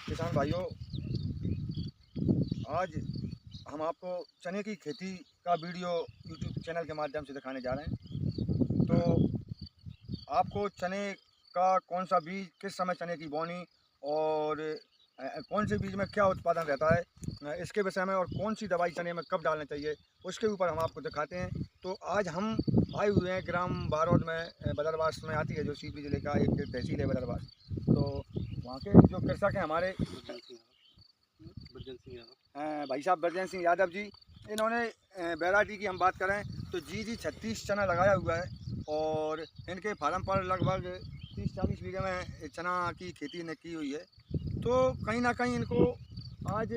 किसान भाइयों, आज हम आपको चने की खेती का वीडियो यूट्यूब चैनल के माध्यम से दिखाने जा रहे हैं। तो आपको चने का कौन सा बीज, किस समय चने की बोनी और कौन से बीज में क्या उत्पादन रहता है, इसके विषय में, और कौन सी दवाई चने में कब डालना चाहिए, उसके ऊपर हम आपको दिखाते हैं। तो आज हम आए हुए हैं ग्राम बारौद में, बदरवास में आती है, जो सीपी जिले का एक तहसील है बदरवास। तो वहाँ के जो कृषक हैं हमारे भाई साहब बरजन सिंह यादव जी, इन्होंने वैरायटी की हम बात करें तो जी 36 चना लगाया हुआ है। और इनके फार्म पर लगभग 30-40 बीघे में चना की खेती ने की हुई है। तो कहीं ना कहीं इनको आज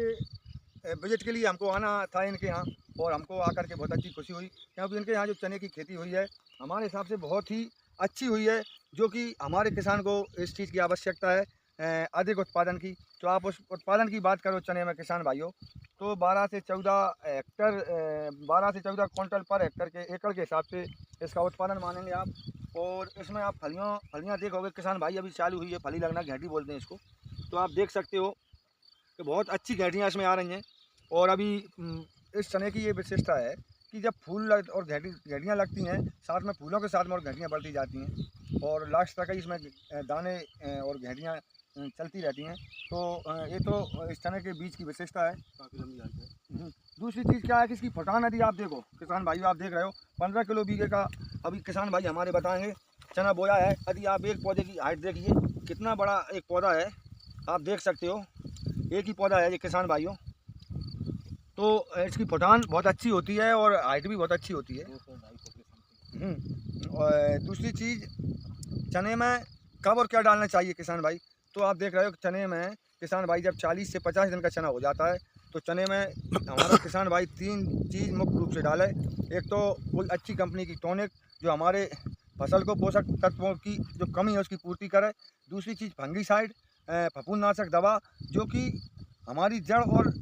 विजिट के लिए हमको आना था इनके यहाँ, और हमको आकर के बहुत अच्छी खुशी हुई, क्योंकि इनके यहाँ जो चने की खेती हुई है हमारे हिसाब से बहुत ही अच्छी हुई है, जो कि हमारे किसान को इस चीज़ की आवश्यकता है, अधिक उत्पादन की। तो आप उस उत्पादन की बात करो चने में किसान भाइयों, तो 12 से 14 हेक्टर 12 से 14 क्विंटल पर हेक्टर के एकड़ के हिसाब से इसका उत्पादन मानेंगे आप। और इसमें आप फलियाँ देखोगे किसान भाई, अभी चालू हुई है फली लगना, घेंटी बोलते हैं इसको। तो आप देख सकते हो कि बहुत अच्छी घेंटियाँ इसमें आ रही हैं। और अभी इस चने की ये विशेषता है कि जब और घेंटियाँ लगती हैं, साथ में फूलों के साथ में और घेंटियाँ बढ़ती जाती हैं, और लास्ट तक ही इसमें दाने और घेंटियाँ चलती रहती हैं। तो ये तो इस चने के बीज की विशेषता है, काफ़ी लंबी जाती है। दूसरी चीज़ क्या है कि इसकी फटान यदि आप देखो किसान भाई, आप देख रहे हो 15 किलो बीघे का अभी किसान भाई हमारे बताएंगे चना बोया है। यदि आप एक पौधे की हाइट देखिए, कितना बड़ा एक पौधा है, आप देख सकते हो, एक ही पौधा है ये किसान भाइयों। तो इसकी फटान बहुत अच्छी होती है और हाइट भी बहुत अच्छी होती है। और दूसरी चीज़, चने में कब और क्या डालना चाहिए किसान भाई, तो आप देख रहे हो चने में किसान भाई जब 40 से 50 दिन का चना हो जाता है, तो चने में हमारा किसान भाई 3 चीज़ मुख्य रूप से डाले। एक तो कोई अच्छी कंपनी की टॉनिक, जो हमारे फसल को पोषक तत्वों की जो कमी है उसकी पूर्ति करे। दूसरी चीज़ फंगीसाइड, फफूंदनाशक दवा, जो कि हमारी जड़ और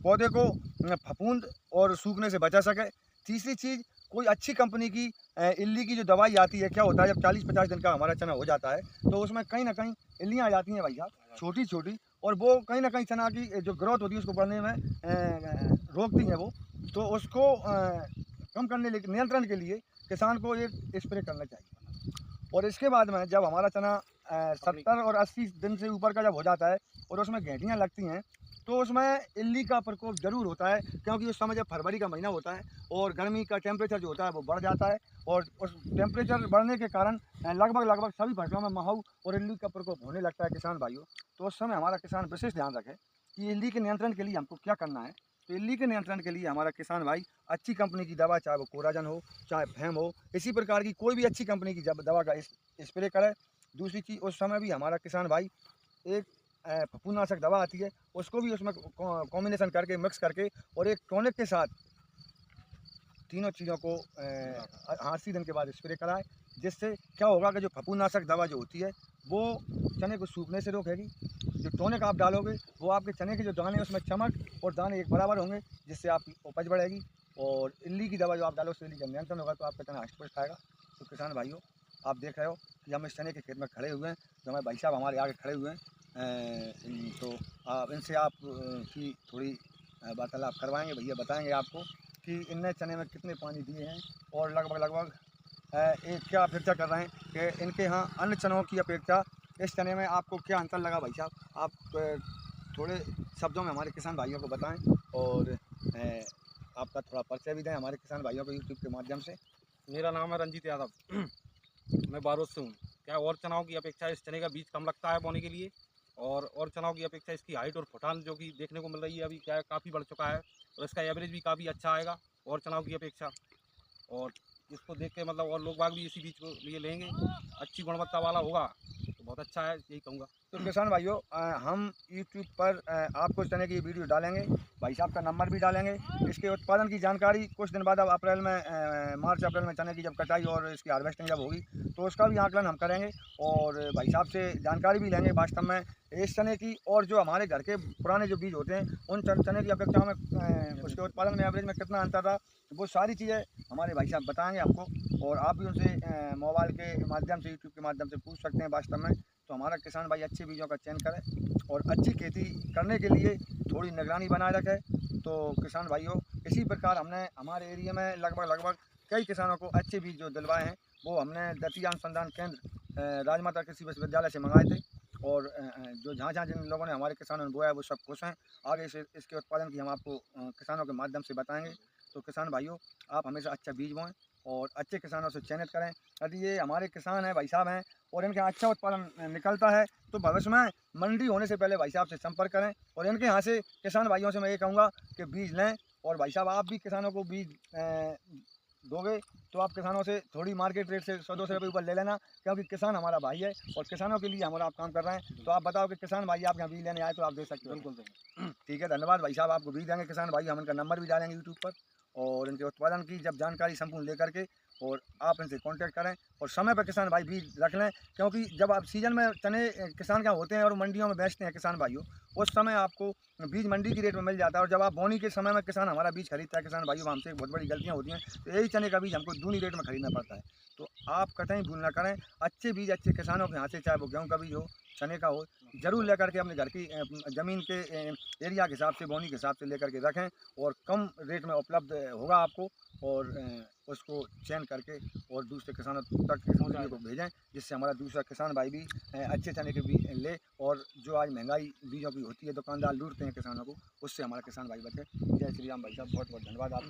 पौधे को फफूंद और सूखने से बचा सके। तीसरी चीज़, कोई अच्छी कंपनी की इल्ली की जो दवाई आती है। क्या होता है, जब 40-50 दिन का हमारा चना हो जाता है तो उसमें कहीं ना कहीं इल्लियाँ आ जाती हैं भाई साहब, छोटी छोटी, और वो कहीं ना कहीं चना की जो ग्रोथ होती है उसको बढ़ने में रोकती हैं वो। तो उसको कम करने नियंत्रण के लिए किसान को एक स्प्रे करना चाहिए। और इसके बाद में जब हमारा चना 70 और 80 दिन से ऊपर का जब हो जाता है और उसमें घेंटियाँ लगती हैं, तो उसमें इल्ली का प्रकोप ज़रूर होता है, क्योंकि उस समय जब फरवरी का महीना होता है और गर्मी का टेम्परेचर जो होता है वो बढ़ जाता है। और उस टेम्परेचर बढ़ने के कारण लगभग सभी फसलों में महू और इल्ली का प्रकोप होने लगता है किसान भाइयों। तो उस समय हमारा किसान विशेष ध्यान रखे कि इल्ली के नियंत्रण के लिए हमको क्या करना है। तो इल्ली के नियंत्रण के लिए हमारा किसान भाई अच्छी कंपनी की दवा, चाहे वो कोराजन हो, चाहे फैम हो, इसी प्रकार की कोई भी अच्छी कंपनी की दवा का स्प्रे करें। दूसरी चीज़, उस समय भी हमारा किसान भाई एक फफूंदनाशक दवा आती है, उसको भी उसमें कॉम्बिनेशन करके, मिक्स करके, और एक टॉनिक के साथ तीनों चीज़ों को 80 दिन के बाद स्प्रे कराएं। जिससे क्या होगा कि जो फफूंदनाशक दवा जो होती है वो चने को सूखने से रोकेगी। जो टॉनिक आप डालोगे वो आपके चने के जो दाने उसमें चमक और दाने एक बराबर होंगे, जिससे आपकी उपज बढ़ेगी। और इल्ली की दवा जो आप डालो उससे इल्ली का नियंत्रण होगा, तो आपका चना हष्ट पुष्ट खाएगा। तो किसान भाइयों, आप देख रहे हो कि हम इस चने के खेत में खड़े हुए हैं, जो हमारे भाई साहब हमारे आगे खड़े हुए हैं। तो आप इनसे आप की थोड़ी वार्तालाप करवाएंगे, भैया बताएंगे आपको कि इनने चने में कितने पानी दिए हैं, और लगभग एक क्या अपेक्षा कर रहे हैं कि इनके यहाँ अन्य चनों की अपेक्षा इस चने में आपको क्या अंतर लगा भाई साहब। आप थोड़े शब्दों में हमारे किसान भाइयों को बताएं, और आपका थोड़ा परिचय भी दें हमारे किसान भाइयों को यूट्यूब के माध्यम से। मेरा नाम है रंजीत यादव। मैं बारोद से हूँ। क्या और चनाव की अपेक्षा इस चने का बीज कम लगता है बोने के लिए, और चनाव की अपेक्षा इसकी हाइट और फुटान जो कि देखने को मिल रही है अभी, क्या है, काफ़ी बढ़ चुका है, और इसका एवरेज भी काफ़ी अच्छा आएगा और चनाव की अपेक्षा। और इसको देख के मतलब और लोग बाग भी इसी बीज को लिए लेंगे, अच्छी गुणवत्ता वाला होगा तो बहुत अच्छा है, यही कहूँगा। तो किसान भाइयों, हम यूट्यूब पर आपको इस तरह की वीडियो डालेंगे, भाई साहब का नंबर भी डालेंगे। इसके उत्पादन की जानकारी कुछ दिन बाद, अब अप्रैल में मार्च अप्रैल में चने की जब कटाई और इसकी हार्वेस्टिंग जब होगी, तो उसका भी आकलन हम करेंगे, और भाई साहब से जानकारी भी लेंगे वास्तव में इस चने की, और जो हमारे घर के पुराने जो बीज होते हैं उन चने की अपेक्षा में उसके उत्पादन में एवरेज में कितना अंतर रहा, वो सारी चीज़ें हमारे भाई साहब बताएँगे आपको। और आप भी उनसे मोबाइल के माध्यम से, यूट्यूब के माध्यम से पूछ सकते हैं वास्तव में तो हमारा किसान भाई अच्छे बीजों का चयन करे और अच्छी खेती करने के लिए थोड़ी निगरानी बनाए रखे। तो किसान भाइयों, इसी प्रकार हमने हमारे एरिया में लगभग कई किसानों को अच्छे बीज जो दिलवाए हैं वो हमने दतिया अनुसंधान केंद्र राजमाता कृषि विश्वविद्यालय से मंगाए थे। और जो जहाँ जिन लोगों ने हमारे किसानों ने बोया वो सब खुश हैं। आगे से इसके उत्पादन की हम आपको किसानों के माध्यम से बताएंगे। तो किसान भाइयों, आप हमेशा अच्छा बीज बोएं और अच्छे किसानों से चयनित करें। यदि ये हमारे किसान हैं, भाई साहब हैं, और इनके यहाँ अच्छा उत्पादन निकलता है तो भविष्य में मंडी होने से पहले भाई साहब से संपर्क करें। और इनके यहाँ से किसान भाइयों से मैं ये कहूँगा कि बीज लें। और भाई साहब, आप भी किसानों को बीज दोगे तो आप किसानों से थोड़ी मार्केट रेट से 100-200 रुपये ऊपर ले लेना, क्योंकि किसान हमारा भाई है और किसानों के लिए हमारा आप काम कर रहे हैं। तो आप बताओ कि किसान भाई आप यहाँ बीज लेने आए तो आप दे सकते हो। बिल्कुल देंगे। ठीक है, धन्यवाद भाई साहब, आपको बीज देंगे किसान भाई। हम इनका नंबर भी डालेंगे यूट्यूब पर और इनके उत्पादन की जब जानकारी संपूर्ण लेकर के और आप इनसे कांटेक्ट करें और समय पर किसान भाई बीज रख लें। क्योंकि जब आप सीजन में चने किसान का होते हैं और मंडियों में बेचते हैं किसान भाइयों, उस समय आपको बीज मंडी की रेट में मिल जाता है। और जब आप बोनी के समय में किसान हमारा बीज खरीदता है किसान भाइयों, हमसे बहुत बड़ी गलतियाँ होती हैं। तो यही चने का बीज हमको दूनी रेट में खरीदना पड़ता है। तो आप कतई भूल ना करें, अच्छे बीज अच्छे किसानों के हाथ से, चाहे वो गेहूँ का बीज हो, चने का हो, ज़रूर लेकर के अपने घर की ज़मीन के एरिया के हिसाब से, बोनी के हिसाब से लेकर के रखें और कम रेट में उपलब्ध होगा आपको। और उसको चयन करके और दूसरे किसानों तक इस वीडियो को भेजें, जिससे हमारा दूसरा किसान भाई भी अच्छे चने के बीज ले। और जो आज महंगाई बीजों की होती है, दुकानदार लूटते हैं किसानों को, उससे हमारा किसान भाई बचे। जय श्री राम भाई साहब, बहुत बहुत धन्यवाद आप।